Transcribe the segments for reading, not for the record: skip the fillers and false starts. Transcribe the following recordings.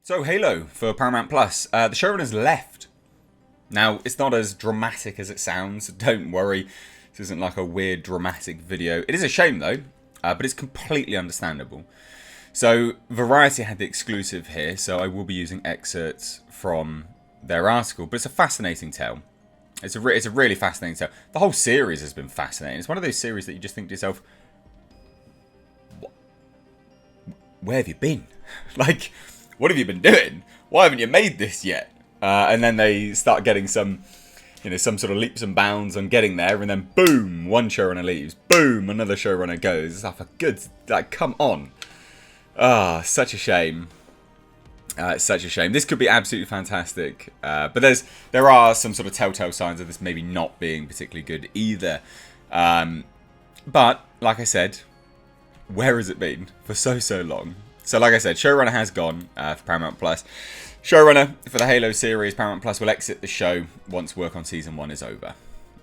So Halo for Paramount Plus, the showrunner's left. Now, it's not as dramatic as it sounds, don't worry. This isn't like a weird dramatic video. It is a shame though, but it's completely understandable. So Variety had the exclusive here, so I will be using excerpts from their article, but it's a fascinating tale. It's a really fascinating tale. The whole series has been fascinating. It's one of those series that you just think to yourself, where have you been? Like, what have you been doing? Why haven't you made this yet? And then they start getting some sort of leaps and bounds on getting there, and then boom, one showrunner leaves. Boom, another showrunner goes. It's like a good, like, come on. Such a shame. It's such a shame. This could be absolutely fantastic, but there are some sort of telltale signs of this maybe not being particularly good either. But like I said, where has it been for so long? So like I said, showrunner has gone for Paramount Plus. Showrunner for the Halo series, Paramount Plus will exit the show once work on Season 1 is over.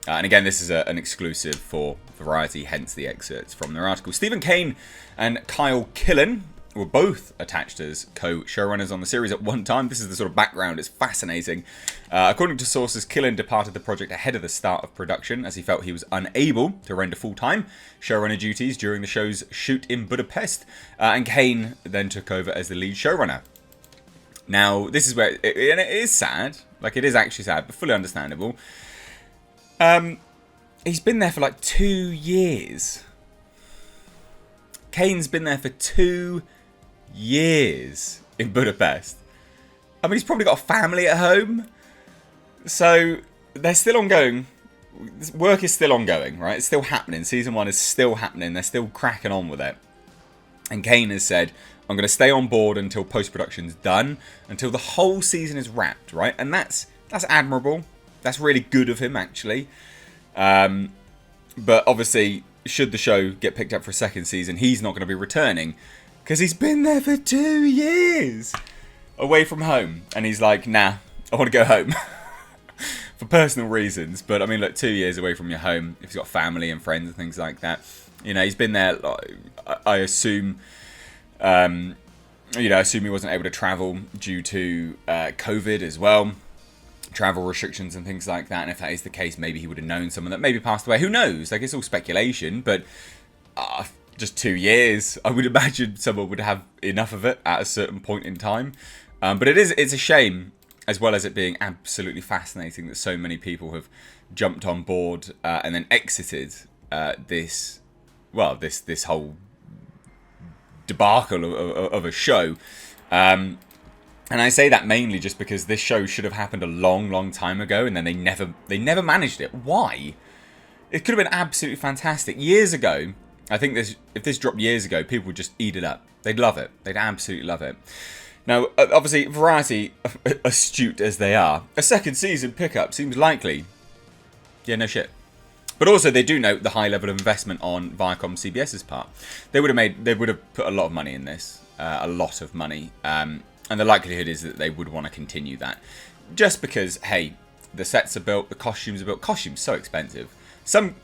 And again, this is an exclusive for Variety, hence the excerpts from their article. Stephen Kane and Kyle Killen were both attached as co-showrunners on the series at one time. This is the sort of background. It's fascinating. According to sources, Killen departed the project ahead of the start of production as he felt he was unable to render full-time showrunner duties during the show's shoot in Budapest. And Kane then took over as the lead showrunner. Now, this is where... it is sad. Like, it is actually sad, but fully understandable. He's been there for like 2 years. Kane's been there for 2 years in Budapest. I mean, he's probably got a family at home. So, they're still ongoing. This work is still ongoing, right? It's still happening. Season 1 is still happening. They're still cracking on with it. And Kane has said, I'm going to stay on board until post-production's done. Until the whole season is wrapped, right? And that's admirable. That's really good of him, actually. But obviously, should the show get picked up for a second season, he's not going to be returning. Because he's been there for 2 years. Away from home. And he's like, nah, I want to go home. For personal reasons. But I mean, look, 2 years away from your home. If he's got family and friends and things like that. You know, he's been there, I assume... I assume he wasn't able to travel due to COVID as well. Travel restrictions and things like that. And if that is the case, maybe he would have known someone that maybe passed away. Who knows? Like, it's all speculation. But just 2 years, I would imagine someone would have enough of it at a certain point in time. But it's a shame, as well as it being absolutely fascinating that so many people have jumped on board and then exited this whole debacle of a show. And I say that mainly just because this show should have happened a long time ago, and then they never managed it. Why? It could have been absolutely fantastic. Years ago, I think if this dropped years ago, people would just eat it up. They'd love it. They'd absolutely love it. Now, obviously, Variety, astute as they are, a second season pickup seems likely. Yeah, no shit. But also, they do note the high level of investment on Viacom CBS's part. They would have put a lot of money in this, a lot of money. And the likelihood is that they would want to continue that. Just because, hey, the sets are built, the costumes are built. Costumes so expensive. Some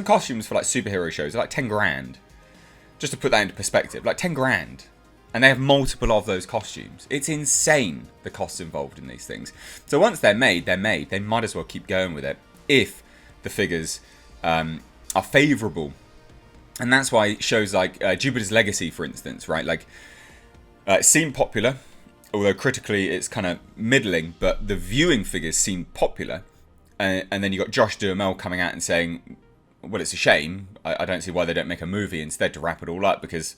costumes for like superhero shows are like 10 grand. Just to put that into perspective, like 10 grand. And they have multiple of those costumes. It's insane, the costs involved in these things. So once they're made, they're made. They might as well keep going with it if the figures are favourable. And that's why shows like Jupiter's Legacy, for instance, right? Like, seem popular. Although critically it's kind of middling, but the viewing figures seem popular. And then you got Josh Duhamel coming out and saying, well, it's a shame. I don't see why they don't make a movie instead to wrap it all up, because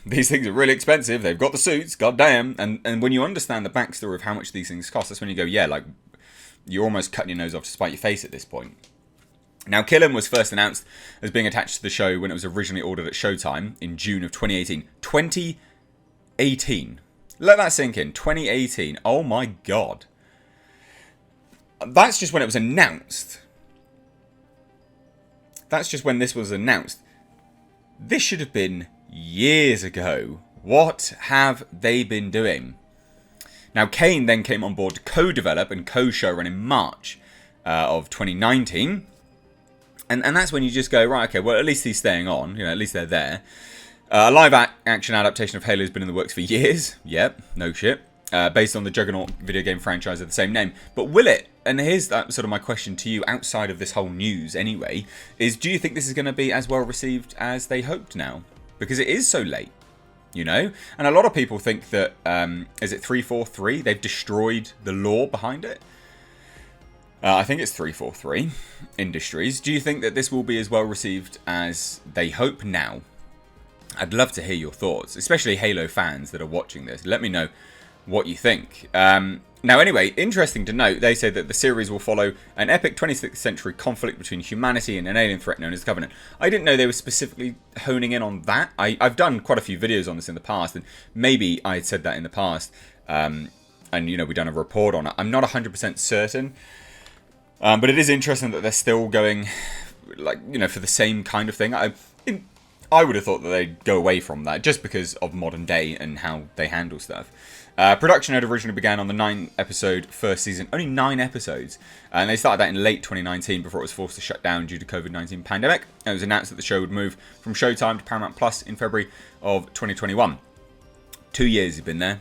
these things are really expensive. They've got the suits, goddamn. And when you understand the backstory of how much these things cost, that's when you go, yeah, like, you're almost cutting your nose off to spite your face at this point. Now, Killen was first announced as being attached to the show when it was originally ordered at Showtime in June of 2018. 2018. Let that sink in. 2018. Oh my god. That's just when it was announced. That's just when this was announced. This should have been years ago. What have they been doing? Now, Kane then came on board to co-develop and co-showrun in March of 2019. And that's when you just go, right, okay, well, at least he's staying on. You know, at least they're there. A live action adaptation of Halo has been in the works for years. Yep, no shit. based on the Juggernaut video game franchise of the same name. But will it? And here's sort of my question to you, outside of this whole news anyway, is do you think this is going to be as well received as they hoped now? Because it is so late, you know? And a lot of people think that, is it 343? They've destroyed the lore behind it. I think it's 343 Industries. Do you think that this will be as well received as they hope now? I'd love to hear your thoughts, especially Halo fans that are watching this. Let me know what you think. Now, anyway, interesting to note, they say that the series will follow an epic 26th century conflict between humanity and an alien threat known as Covenant. I didn't know they were specifically honing in on that. I've done quite a few videos on this in the past, and maybe I had said that in the past, and, you know, we've done a report on it. I'm not 100% certain, but it is interesting that they're still going, like, you know, for the same kind of thing. I would have thought that they'd go away from that just because of modern day and how they handle stuff. Production had originally began on the 9-episode first season, only 9 episodes, and they started that in late 2019 before it was forced to shut down due to COVID-19 pandemic. And it was announced that the show would move from Showtime to Paramount Plus in February of 2021. 2 years he's been there.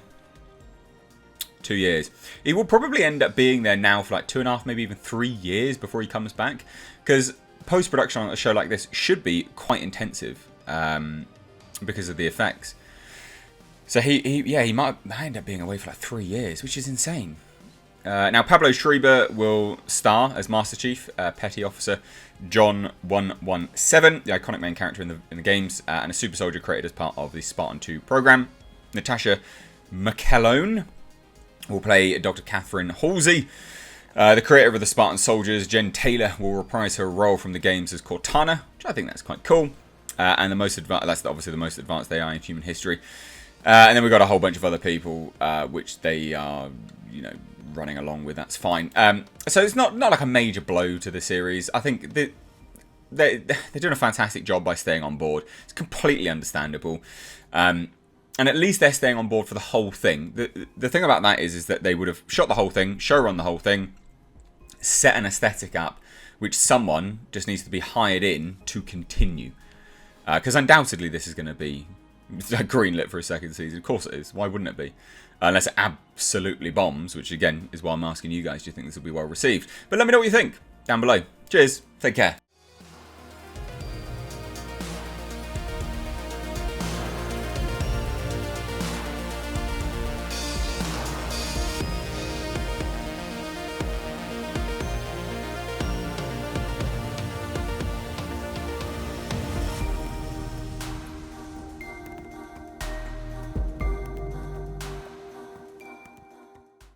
2 years. He will probably end up being there now for like 2.5, maybe even 3 years before he comes back, because post-production on a show like this should be quite intensive because of the effects. So he might end up being away for like 3 years, which is insane. Now, Pablo Schreiber will star as Master Chief, Petty Officer John 117, the iconic main character in the games, and a super soldier created as part of the Spartan 2 program. Natasha McElhone will play Dr. Catherine Halsey. The creator of the Spartan Soldiers, Jen Taylor, will reprise her role from the games as Cortana, which I think that's quite cool. And the most that's obviously the most advanced AI in human history. And then we've got a whole bunch of other people, which they are, you know, running along with. That's fine. So it's not like a major blow to the series. I think they're doing a fantastic job by staying on board. It's completely understandable. And at least they're staying on board for the whole thing. The thing about that is that they would have shot the whole thing, showrun the whole thing, set an aesthetic up, which someone just needs to be hired in to continue. Because undoubtedly this is going to be greenlit for a second season. Of course it is. Why wouldn't it be? Unless it absolutely bombs, which again is why I'm asking you guys, do you think this will be well received? But let me know what you think down below. Cheers. Take care.